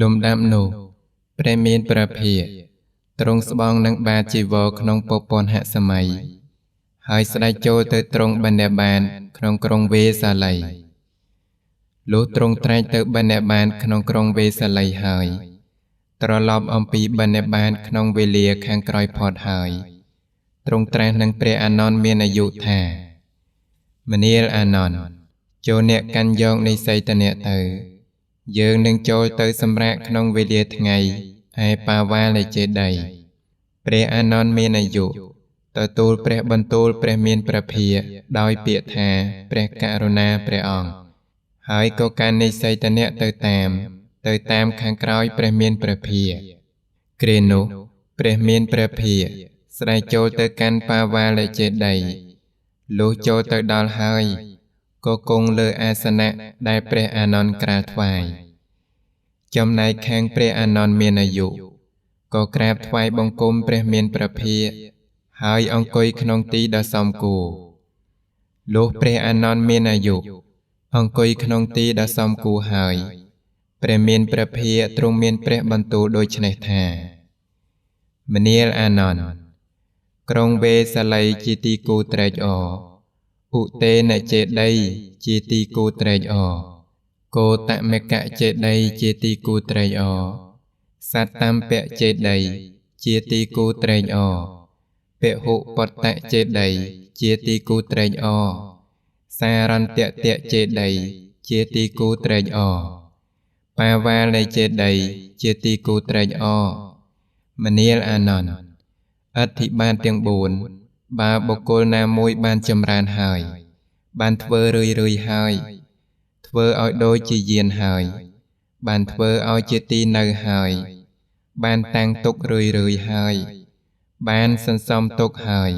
លំដាប់នោះព្រះមានព្រះភិក្ខទ្រង់ស្បង់នឹងបាជីវរក្នុងពពន្ធហសម័យហើយស្ដេចចូលទៅទ្រង់បណ្ឌបានក្នុងក្រុងវេសាល័យលុះទ្រង់ត្រែកទៅបណ្ឌបានក្នុងក្រុងវេសាល័យហើយត្រឡប់អំពីបណ្ឌបានក្នុងវេលាខាងក្រោយផុតហើយទ្រង់ត្រាស់នឹងព្រះអានន្ទមានអាយុថាមនាលអានន្ទចូលអ្នកកាន់យកនៃសីតនៈទៅយើងនឹងចូលទៅសម្រាកក្នុងវេលាថ្ងៃឯបាវាលចេតីព្រះអានន្ទមានអាយុទទួលព្រះបន្ទូលព្រះមានព្រះភិក្ខដោយពាក្យថាព្រះករុណាព្រះអង្គហើយក៏កាន់នៃសីតនៈទៅតាមខាងក្រោយព្រះមានព្រះភិក្ខគ្រានោះព្រះមានព្រះភិក្ខស្ដេចចូលទៅកាន់បាវាលចេតីលុះចូលទៅដល់ហើយក៏គង់លើអាសនៈដែលព្រះអានន្ទក្រាលថ្វាយចំណែកខាងព្រះអានន្ទមានអាយុក៏ក្រាបថ្វាយបង្គំព្រះមានព្រះភិក្ខហើយអង្គុយក្នុងទីដ៏សមគួរលុះព្រះអានន្ទមានអាយុអង្គុយក្នុងទីដ៏សមគួរហើយព្រះមានព្រះភិក្ខទ្រង់មានព្រះបន្ទូលដូច្នេះថាមនាលអានន្ទក្រុងវេសាល័យជាទីគូត្រេកអរឧទេនចេតីជាទីគូត្រេកអរគោតមកៈចេតីជាទីគូត្រេកអរសត្តំពៈចេតីជាទីគូត្រេកអរពហុបតៈចេតីជាទីគូត្រេកអរសារន្តៈតៈចេតីជាទីគូត្រេកអរបាវាលចេតីជាទីគូត្រេកអរមនាលអានន្ទអធិបានទាំង4បើបុគ្គលណាមួយបានចម្រើនហើយបានធ្វើរឿយហើយធ្វើឲ្យដូចជាយានហើយបានធ្វើឲ្យជាទីនៅហើយបានតាំងទុករឿយហើយបានសន្សំទុកហើយ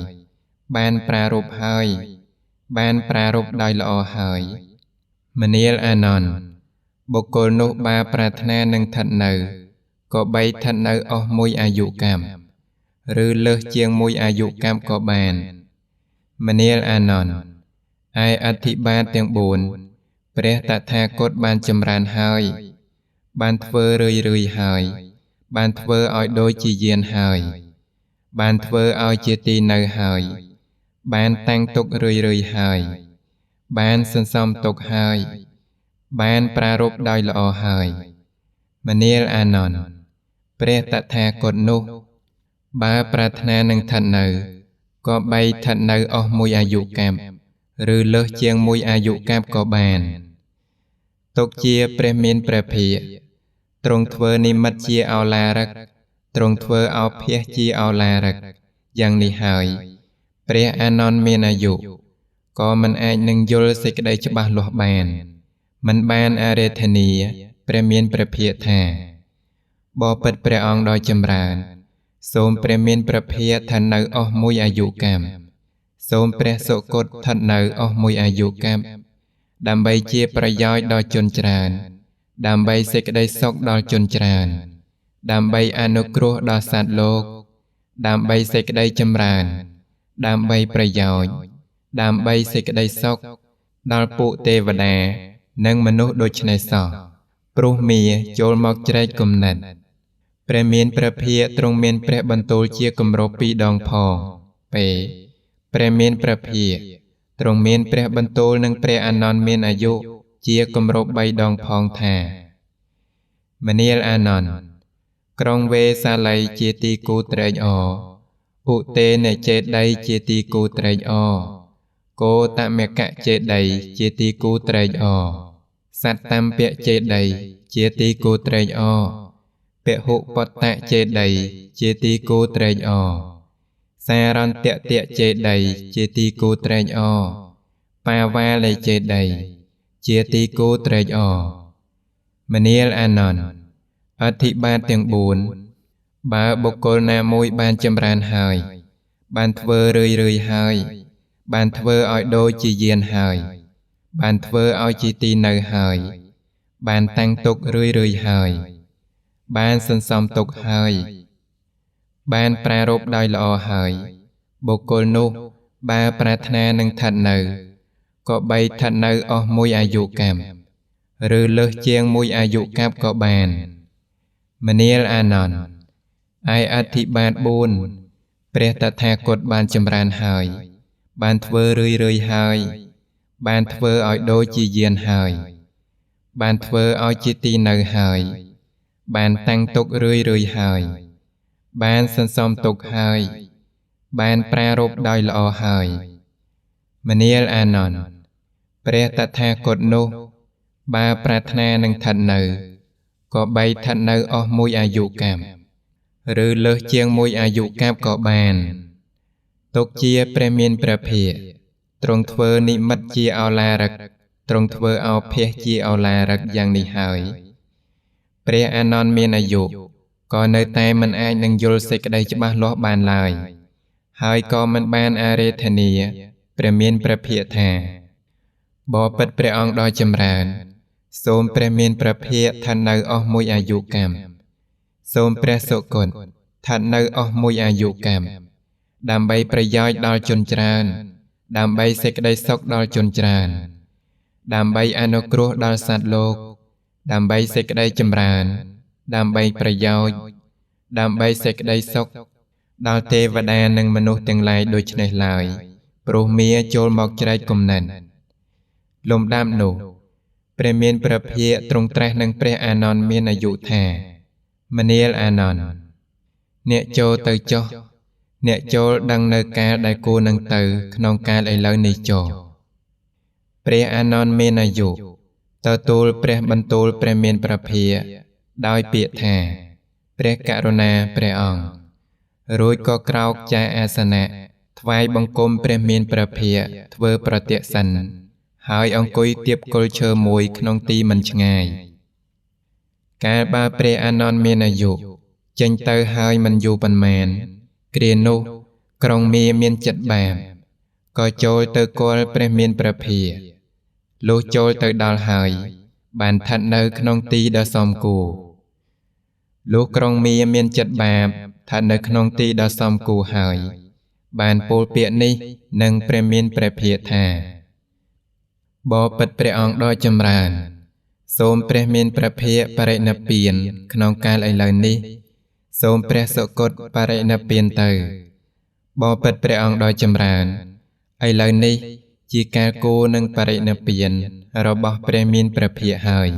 បានប្រារព្ធហើយបានប្រារព្ធដោយល្អហើយមនាលអានន្ទបុគ្គលនោះបើប្រាថ្នានឹងស្ថិតនៅក៏បីស្ថិតនៅអស់មួយអាយុកម្មឬលើសជាងមួយអាយុកម្មក៏បានមនាលអានន្ទឯអធិបាតទាំង4ព្រះតថាគតបានចម្រើនហើយបានធ្វើរឿយហើយបានធ្វើឲ្យដូចជាយានហើយបានធ្វើឲ្យជាទីនៅហើយបានតាំងទុករឿយហើយបានសន្សំទុកហើយបានប្រារព្ធដោយល្អហើយមនាលអានន្ទព្រះតថាគតនោះបើប្រាថ្នានឹងស្ថិតនៅក៏បីស្ថិតនៅអស់មួយអាយុកម្មឬលើសជាងមួយអាយុកម្មក៏បានទុកជាព្រះមានព្រះភិក្ខទ្រង់ធ្វើនិមិត្តជាឱឡារិកទ្រង់ធ្វើឱភាសជាឱឡារិកយ៉ាងនេះហើយព្រះអានន្ទមានអាយុក៏មិនអាចនឹងយល់សេចក្តីច្បាស់លាស់បានមិនបានអរេធនាព្រះមានព្រះភិក្ខថាបបិទ្ធព្រះអង្គដ៏ចម្រើនសូមព្រះមានព្រះភិក្ខស្ថិតនៅអស់មួយអាយុកម្មសូមព្រះសុគតស្ថិតនៅអស់មួយអាយុកម្មដើម្បីជាប្រយោជន៍ដល់ជនច្រើនដើម្បីសេចក្តីសុខដល់ជនច្រើនដើម្បីអនុគ្រោះដល់សត្វលោកដើម្បីសេចក្តីចម្រើនដើម្បីប្រយោជន៍ដើម្បីសេចក្តីសុខដល់ពួកទេវតានិងមនុស្សដូច្នេះសោះព្រោះមាចូលមកជ្រែកគំនិតព្រះមានព្រះភិក្ខទ្រង់មានព្រះបន្ទូលជាគម្រប់2ដងផងព្រះមានព្រះភិក្ខទ្រង់មានព្រះបន្ទូលនឹងព្រះអានន្ទមានអាយុជាគម្រប់3ដងផងថាមនាលអានន្ទក្រុងវេសាល័យជាទីគូត្រេកអរឧទេនចេតីជាទីគូត្រេកអរគោតមកៈចេតីជាទីគូត្រេកអរសត្តំពៈចេតីជាទីគូត្រេកអរពហុបតៈចេតីជាទីគូត្រេកអរសារន្តៈតៈចេតីជាទីគូត្រេកអរបាវាលចេតីជាទីគូត្រេកអរមនាលអានន្ទអធិបាតទាំង4បើបុគ្គលណាមួយបានចម្រើនហើយបានធ្វើរឿយហើយបានធ្វើឲ្យដូចជាយានហើយបានធ្វើឲ្យជាទីនៅហើយបានតាំងទុករឿយហើយបានសន្សំទុកហើយបានប្រារព្ធដោយល្អហើយបុគ្គលនោះបើប្រាថ្នានឹងស្ថិតនៅក៏បីស្ថិតនៅអស់មួយអាយុកម្មឬលើសជាងមួយអាយុកម្មក៏បាន មនាលអានន្ទឯអធិបាទ4ព្រះតថាគតបានចម្រើនហើយបានធ្វើរឿយហើយបានធ្វើឲ្យដូចជាយានហើយបានធ្វើឲ្យជាទីនៅហើយបានតាំងទុករឿយហើយបានសន្សំទុកហើយបានប្រារព្ធដោយល្អហើយមនាលអានន្ទព្រះតថាគតនោះបើប្រាថ្នានឹងឋិតនៅក៏បីឋិតនៅអស់មួយអាយុកាប់ឬលើសជាងមួយអាយុកាប់ក៏បានទុកជាព្រះមានព្រះភិក្ខទ្រង់ធ្វើនិមិត្តជាឱឡារិកទ្រង់ធ្វើឱភាសជាឱឡារិកយ៉ាងនេះហើយព្រះអានន្ទមានអាយុក៏នៅតែមិនអាចនឹងយល់សេចក្តីច្បាស់លាស់បានឡើយហើយក៏មិនបានអារាធនាព្រះមានព្រះភិក្ខថាបបិទ្ធព្រះអង្គដ៏ចម្រើនសូមព្រះមានព្រះភិក្ខឋិតនៅអស់មួយអាយុកម្មសូមព្រះសុគតឋិតនៅអស់មួយអាយុកម្មដើម្បីប្រយោជន៍ដល់ជនច្រើនដើម្បីសេចក្តីសុខដល់ជនច្រើនដើម្បីអនុគ្រោះដល់សត្វលោកដើម្បីសេចក្តីចម្រើនដើម្បីប្រយោជន៍ដើម្បីសេចក្តីសុខដល់ទេវតានិងមនុស្សទាំងឡាយដូច្នេះឡើយព្រោះមាចូលមកជ្រែកគំនិតលំដាប់នោះព្រះមានព្រះភិក្ខទ្រង់ត្រាស់នឹងព្រះអានន្ទមានអាយុថាមនាលអានន្ទអ្នកចូលទៅចុះអ្នកចូលដឹងនៅកាលដែលគួរនឹងទៅក្នុងកាលឥឡូវនេះចុះព្រះអានន្ទមានអាយុទទួលព្រះបន្ទូលព្រះមានព្រះភិក្ខដោយពាក្យថាព្រះករុណាព្រះអង្គរួចក៏ក្រោកចែកអាសនៈថ្វាយបង្គំព្រះមានព្រះភិក្ខធ្វើប្រតិសិនហើយអង្គុយទៀបគល់ឈើមួយក្នុងទីមិនឆ្ងាយកាលបើព្រះអានន្ទមានអាយុចេញទៅហើយមិនយូរប៉ុន្មានគ្រានោះក្រុងមាមានចិត្តបាបក៏ចូលទៅគាល់ព្រះមានព្រះភិក្ខលុះចូលទៅដល់ហើយបានឋិតនៅក្នុងទីដ៏សមគួរលុះក្រុងមាមានចិត្តបាបឋិតនៅក្នុងទីដ៏សមគួរហើយបានពោលពាក្យនេះនឹងព្រះមានព្រះភិក្ខថាបបិទ្ធព្រះអង្គដ៏ចម្រើនសូមព្រះមានព្រះភិក្ខបរិនិព្វានក្នុងកាលឥឡូវនេះសូមព្រះសុគតបរិនិព្វានទៅបបិទ្ធព្រះអង្គដ៏ចម្រើនឥឡូវនេះជាការគួរនឹងបរិនិព្វានរបស់ព្រះមានព្រះភិក្ខហើយ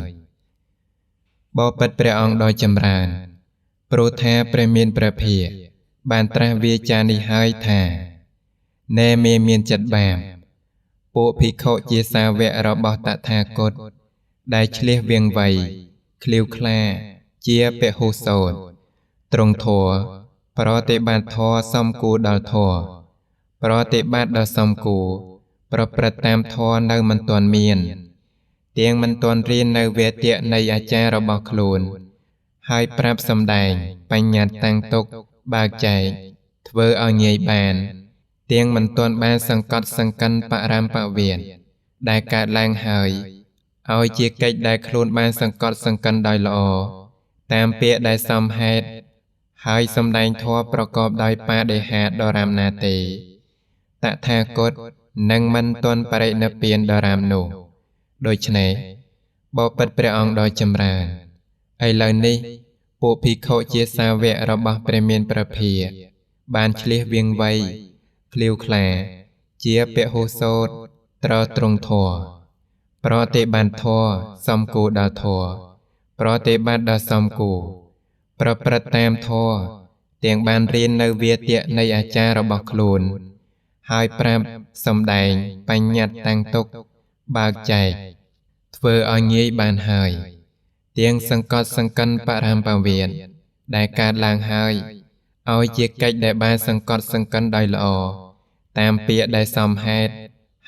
បបិទ្ធព្រះអង្គដ៏ចម្រើនព្រោះថាព្រះមានព្រះភិក្ខបានត្រាស់វាចានេះហើយថាណែមានចិត្តបាបពួកភិក្ខុជាសាវករបស់តថាគតដែលឆ្លៀសវាងវៃឃ្លាវខ្លាជាពហុសោតត្រង់ធម៌ប្រតិបត្តិធម៌សំគួរដល់ធម៌ប្រតិបត្តិដល់សំគួរប្រព្រឹត្តតាមធម៌នៅមិនទាន់មានទាំងមិនទាន់រៀននៅវេទៈនៃអាចារ្យរបស់ខ្លួនហើយប្រាប់សម្ដែងបញ្ញត្តិតាំងទុកបើកចែកធ្វើឲ្យងាយបានទាំងមិនទាន់បានសង្កត់សង្កិនបរមបវេនដែលកើតឡើងហើយឲ្យជាកិច្ចដែលខ្លួនបានសង្កត់សង្កិនដោយល្អតាមពាក្យដែលសមហេតុហើយសម្ដែងធម៌ប្រកបដោយបដិហាដរាមណាទេតថាគតនឹងមិនទាន់បរិនិព្វានដរាមនោះដូច្នេះបបិទ្ធព្រះអង្គដ៏ចម្រើនឥឡូវនេះពួកភិក្ខុជាសាវករបស់ព្រះមានព្រះភិក្ខបានឆ្លៀសវាងវៃឃ្លាវខ្លាជាពហុសោតត្រូវត្រង់ធម៌ប្រតិបត្តិធម៌សំគួរដល់ធម៌ប្រតិបត្តិដល់សំគួរប្រព្រឹត្តតាមធម៌ទាំងបានរៀននៅវាទៈនៃអាចារ្យរបស់ខ្លួនហើយប្រាប់សម្ដែងបញ្ញត្តិតាំងទុកបើកចែកធ្វើឲ្យងាយបានហើយទាំងសង្កត់សង្កិនបរមបវេនដែលកើតឡើងហើយឲ្យជាកិច្ចដែលបានសង្កត់សង្កិនដោយល្អតាមពាក្យដែលសមហេតុ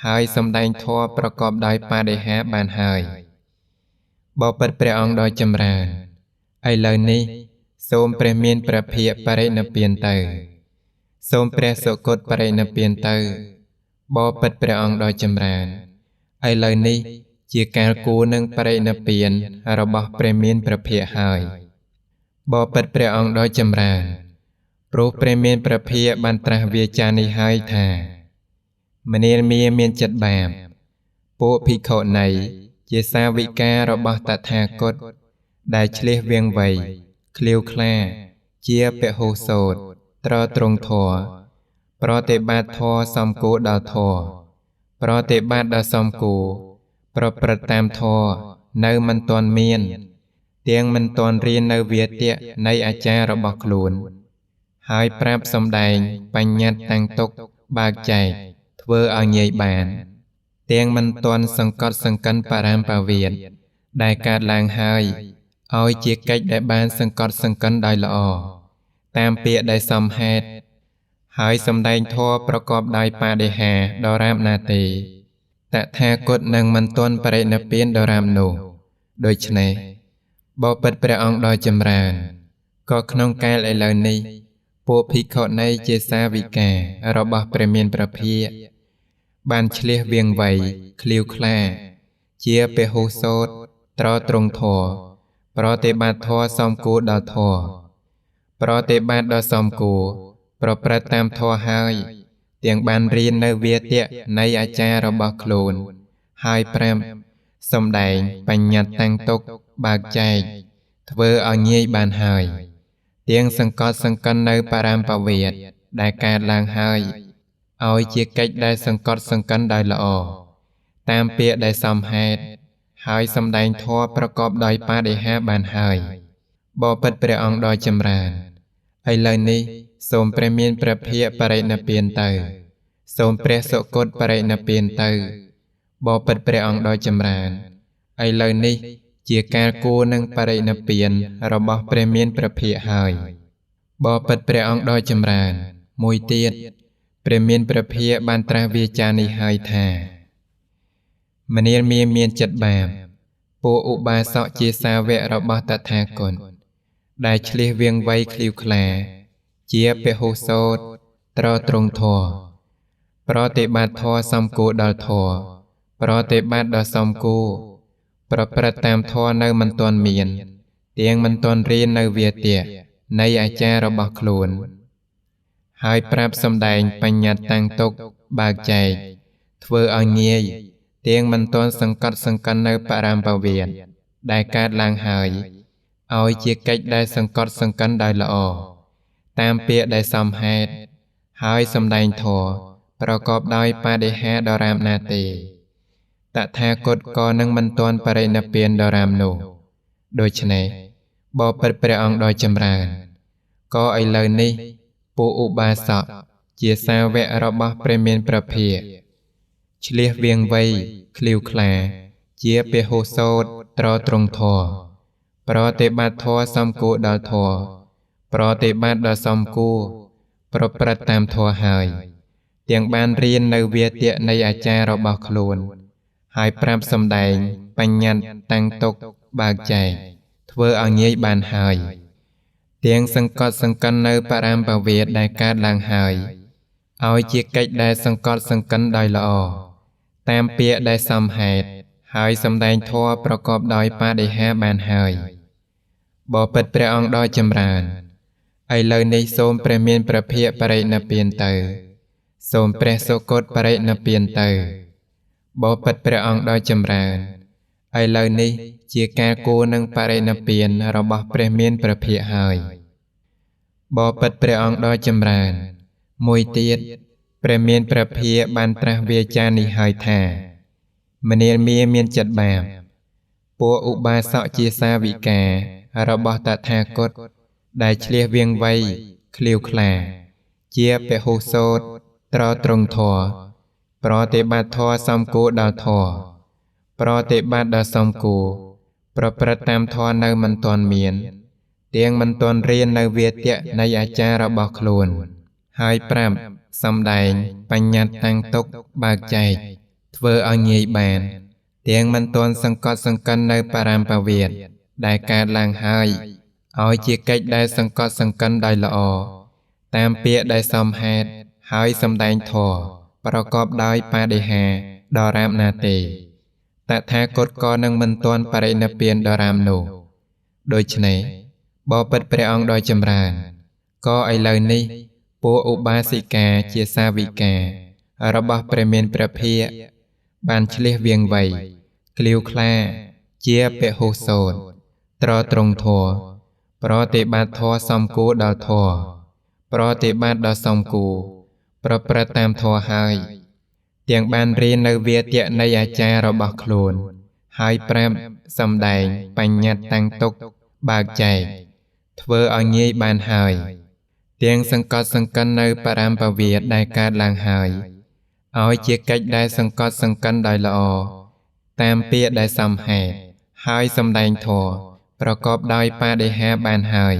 ហើយសម្ដែងធម៌ប្រកបដោយបដិហាបានហើយបបិទ្ធព្រះអង្គដ៏ចម្រើនឥឡូវនេះសូមព្រះមានព្រះភិក្ខបរិនិព្វានទៅសូមព្រះសុគតបរិនិព្វានទៅបបិទ្ធព្រះអង្គដ៏ចម្រើនឥឡូវនេះជាការគួរនឹងបរិនិព្វានរបស់ព្រះមានព្រះភិក្ខហើយបបិទ្ធព្រះអង្គដ៏ចម្រើនព្រោះព្រះមានព្រះភិក្ខបានត្រាស់វាចានេះហើយថាមនាលមានចិត្តបាបពួកភិក្ខុណីជាសាវិការបស់តថាគតដែលឆ្លៀសវាងវៃ ក្លៀវក្លាជាពហុសូតត្រត្រង់ធម៌ប្រតិបត្តិធម៌សំគោដល់ធម៌ប្រតិបត្តិដល់សំគោប្រព្រឹត្តតាមធម៌នៅមិនទាន់មានទាំងមិនទាន់រៀននៅវាទៈនៃអាចារ្យរបស់ខ្លួនហើយប្រាប់សម្ដែងបញ្ញត្តិតាំងទុកបើកចែកធ្វើឲ្យងាយបានទាំងមិនទាន់សង្កត់សង្កិនបរាមបវាទដែលកើតឡើងហើយឲ្យជាកិច្ចដែលបានសង្កត់សង្កិនដោយល្អតាមពាក្យដែលសមហេតុហើយសម្ដែងធម៌ប្រកបដោយបដិហាដរាបណាទេតថាគតនឹងមិនទាន់បរិនិព្វានដរាបនោះដូច្នេះបបិទ្ធព្រះអង្គដ៏ចម្រើនក៏ក្នុងកាលឥឡូវនេះពួកភិក្ខុនីជាសាវិការបស់ព្រះមានព្រះភិក្ខបានឆ្លៀសវាងវៃឃ្លាវខ្លាជាពហុសូតត្រត្រង់ធម៌ប្រតិបត្តិធម៌សំគួរដល់ធម៌ប្រតិបត្តិដល់សំគួរប្រព្រឹត្តតាមធម៌ហើយទាំងបានរៀននៅវាទៈនៃអាចារ្យរបស់ខ្លួនហើយប្រាប់សម្ដែងបញ្ញត្តិតាំងទុកបើកចែកធ្វើឲ្យងាយបានហើយទាំងសង្កត់សង្កិននៅបរាមបវាទដែលកើតឡើងហើយឲ្យជាកិច្ចដែលសង្កត់សង្កិនដោយល្អតាមពាក្យដែលសមហេតុហើយសម្ដែងធម៌ប្រកបដោយបដិហាបានហើយបបិទ្ធព្រះអង្គដ៏ចម្រើនឥឡូវនេះសូមព្រះមានព្រះភិក្ខបរិនិព្វានទៅសូមព្រះសុគតបរិនិព្វានទៅបបិទ្ធព្រះអង្គដ៏ចម្រើនឥឡូវនេះជាការគួរនឹងបរិនិព្វានរបស់ព្រះមានព្រះភិក្ខហើយបបិទ្ធព្រះអង្គដ៏ចម្រើនមួយទៀតព្រះមានព្រះភិក្ខបានត្រាស់វាចានេះហើយថាមនាលមានចិត្តបាបពួកឧបាសកជាសាវករបស់តថាគតដែលឆ្លៀសវាងវៃឃ្លាវខ្លាជាពហុសូតត្រត្រង់ធម៌ប្រតិបត្តិធម៌សំគួរដល់ធម៌ប្រតិបត្តិដល់សំគួរប្រព្រឹត្តតាមធម៌នៅមិនទាន់មានទាំងមិនទាន់រៀននៅវាទៈនៃអាចារ្យរបស់ខ្លួនហើយប្រាប់សម្ដែងបញ្ញត្តិតាំងទុកបើកចែកធ្វើឲ្យងាយទាំងមិនទាន់សង្កត់សង្កិននៅបរាមបវាទដែលកើតឡើងហើយឲ្យជាកិច្ចដែលសង្កត់សង្កិនដោយល្អតាមពាក្យដែលសមហេតុហើយសម្ដែងធម៌ប្រកបដោយបដិហាដរាបណាទេតថាគតក៏នឹងមិនទាន់បរិនិព្វានដរាបនោះដូច្នេះបបិទ្ធព្រះអង្គដ៏ចម្រើនក៏ឥឡូវនេះពួកឧបាសកជាសាវករបស់ព្រះមានព្រះភិក្ខឆ្លៀសវាងវៃឃ្លាវខ្លាជាពហុសូតត្រត្រង់ធម៌ប្រតិបត្តិធម៌សំគួរដល់ធម៌ប្រតិបត្តិដល់សំគួរប្រព្រឹត្តតាមធម៌ហើយទាំងបានរៀននៅវាទៈនៃអាចារ្យរបស់ខ្លួនហើយប្រាប់សម្ដែងបញ្ញត្តិតាំងទុកបើកចែកធ្វើឲ្យងាយបានហើយទាំងសង្កត់សង្កិននៅបរាមបវាទដែលកើតឡើងហើយឲ្យជាកិច្ចដែលសង្កត់សង្កិនដោយល្អតាមពាក្យដែលសមហេតុហើយសម្ដែងធម៌ប្រកបដោយបដិហាបានហើយបបិទ្ធព្រះអង្គដ៏ចម្រើនឥឡូវនេះសូមព្រះមានព្រះភិក្ខបរិនិព្វានទៅសូមព្រះសុគតបរិនិព្វានទៅបបិទ្ធព្រះអង្គដ៏ចម្រើនឥឡូវនេះជាការគួរនឹងបរិនិព្វានរបស់ព្រះមានព្រះភិក្ខហើយបបិទ្ធព្រះអង្គដ៏ចម្រើនមួយទៀតព្រះមានព្រះភិក្ខបានត្រាស់វាចានេះហើយថាមនាលមានចិត្តបាបពួកឧបាសកជាសាវិការបស់តថាគតដែលឆ្លៀសវាងវៃឃ្លាវខ្លាជាពហុសូតត្រត្រង់ធម៌ប្រតិបត្តិធម៌សំគួរដល់ធម៌ប្រតិបត្តិដល់សំគួរប្រព្រឹត្តតាមធម៌នៅមិនទាន់មានទាំងមិនទាន់រៀននៅវាទៈនៃអាចារ្យរបស់ខ្លួនហើយប្រាប់សម្ដែងបញ្ញត្តិតាំងទុកបើកចែកធ្វើឲ្យងាយបានទាំងមិនទាន់សង្កត់សង្កិននៅបរាមបវាទដែលកើតឡើងហើយឲ្យជាកិច្ចដែលសង្កត់សង្កិនដោយល្អតាមពាក្យដែលសមហេតុហើយសម្ដែងធម៌ប្រកបដោយបដិហាដរាបណាទេតថាគតក៏នឹងមិនទាន់បរិនិព្វានដរាបនោះដូច្នេះបបិទ្ធព្រះអង្គដ៏ចម្រើនក៏ឥឡូវនេះពួកឧបាសិកាជាសាវិការបស់ព្រះមានព្រះភិក្ខបានឆ្លៀសវាងវៃឃ្លាវខ្លាជាពហុសូតត្រត្រង់ធម៌ ប្រតិបត្តិធម៌សំគួរដល់ធម៌ប្រតិបត្តិដល់សំគួរប្រព្រឹត្តតាមធម៌ហើយទាំងបានរៀននៅវាទៈនៃអាចារ្យរបស់ខ្លួនហើយប្រាប់សម្ដែងបញ្ញត្តិតាំងទុកបើកចែកធ្វើឲ្យងាយបានហើយទាំងសង្កត់សង្កិននៅបរមពវាដែលកើតឡើងហើយឲ្យជាកិច្ចដែលសង្កត់សង្កិនដោយល្អតាមពាក្យដែលសមហេតុហើយសម្ដែងធម៌ប្រកបដោយបដិហាបានហើយ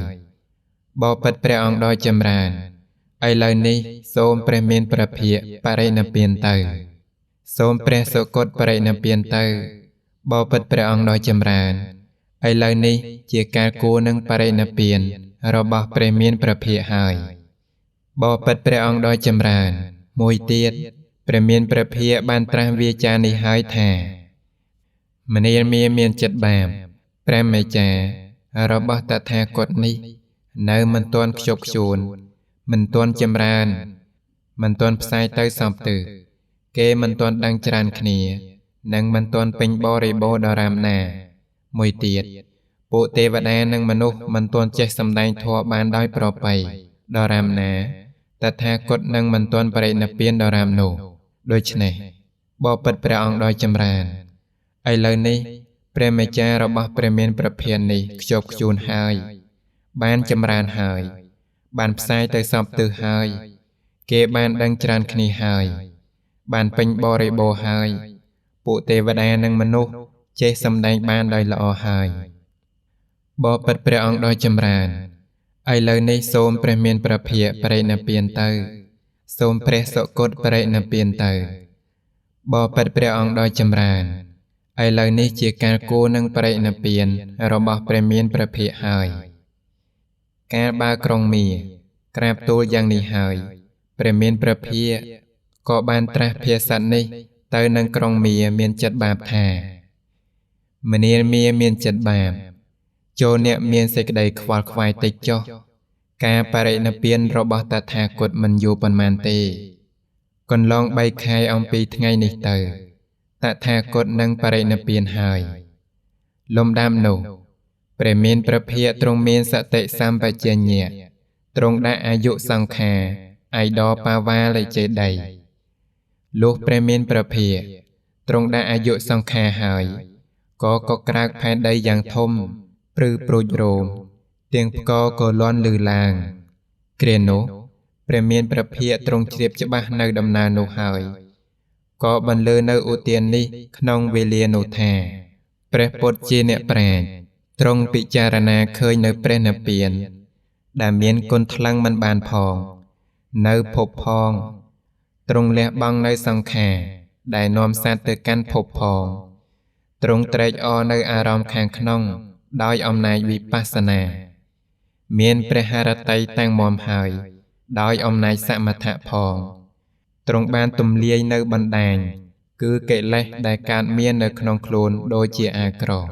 បបិទ្ធព្រះអង្គដ៏ចម្រើនឥឡូវនេះសូមព្រះមានព្រះភិក្ខបរិនិព្វានទៅសូមព្រះសុគតបរិនិព្វានទៅបបិទ្ធព្រះអង្គដ៏ចម្រើនឥឡូវនេះជាការគួរនឹងបរិនិព្វានរបស់ព្រះមានព្រះភិក្ខហើយបបិទ្ធព្រះអង្គដ៏ចម្រើនមួយទៀតព្រះមានព្រះភិក្ខបានត្រាស់វាចានេះហើយថាមនាលមានចិត្តបាបព្រះមេចារបស់តថាគតនេះនៅមិនទាន់ខ្ជប់ខ្ជួនមិនទាន់ចម្រើនមិនទាន់ផ្សាយទៅសពទិសគេមិនទាន់ដឹងច្រើនគ្នានិងមិនទាន់ពេញបរិបូរណ៍ដរាបណាមួយទៀតពួកទេវតានិងមនុស្សមិនទាន់ចេះសម្ដែងធម៌បានដោយប្រពៃដរាបណាតថាគតនឹងមិនទាន់បរិនិព្វានដរាបនោះដូច្នេះបបិទ្ធព្រះអង្គដ៏ចម្រើនឥឡូវនេះព្រះមេចារបស់ព្រះមានព្រះភិក្ខនេះខ្ជាប់ខ្ជួនហើយបានចម្រើនហើយបានផ្សាយទៅសពទិសហើយគេបានដឹងច្រើនគ្នាហើយបានពេញបរិបូរណ៍ហើយពួកទេវតានិងមនុស្សចេះសម្ដែងបានដោយល្អហើយបបិទ្ធព្រះអង្គដ៏ចម្រើនឥឡូវនេះសូមព្រះមានព្រះភិក្ខបរិនិព្វានទៅសូមព្រះសុគតបរិនិព្វានទៅបបិទ្ធព្រះអង្គដ៏ចម្រើនឥឡូវនេះជាការគួរនឹងបរិនិព្វានរបស់ព្រះមានព្រះភិក្ខហើយកាលបើក្រុងមាក្រាបទូលយ៉ាងនេះហើយព្រះមានព្រះភិក្ខក៏បានត្រាស់ភាសិតនេះទៅនឹងក្រុងមាមានចិត្តបាបថាមនាលមានចិត្តបាបចូលអ្នកមានសេចក្តីខ្វល់ខ្វាយតិចចុះការបរិនិព្វានរបស់តថាគតមិនយូរប៉ុន្មានទេកន្លង3ខែអំពីថ្ងៃនេះទៅតថាគតនឹងបរិនិព្វានហើយលំដាប់នោះព្រះមានព្រះភិក្ខទ្រង់មានសតិសម្បជញ្ញៈទ្រង់ដាក់អាយុសង្ខារឯដបាវាលចេតីលុះព្រះមានព្រះភិក្ខទ្រង់ដាក់អាយុសង្ខារហើយក៏ក្រើកផែនដីយ៉ាងធំព្រឺព្រួចរោមទាំងផ្គរក៏លាន់លឺឡើងគ្រានោះព្រះមានព្រះភិក្ខទ្រង់ជ្រាបច្បាស់នៅដំណើរនោះហើយក៏បន្លឺនៅឧទាននេះក្នុងវេលានោះថាព្រះពុទ្ធជាអ្នកប្រាជ្ញទ្រង់ពិចារណាឃើញនៅព្រះនិព្វានដែលមានគុណថ្លឹងមិនបានផងនៅភពផងទ្រង់លះបង់នៅសង្ខារដែលនាំសត្វទៅកាន់ភពផងទ្រង់ត្រេកអរនៅអារម្មណ៍ខាងក្នុងដោយអំណាចវិបស្សនាមានព្រះハរតីតាំងមាំហើយដោយអំណាចសមថៈផងទ្រង់បានទំលាយនៅបណ្ដាញគឺកិលេសដែលកើតមាននៅក្នុងខ្លួនដូចជាអាក្រក់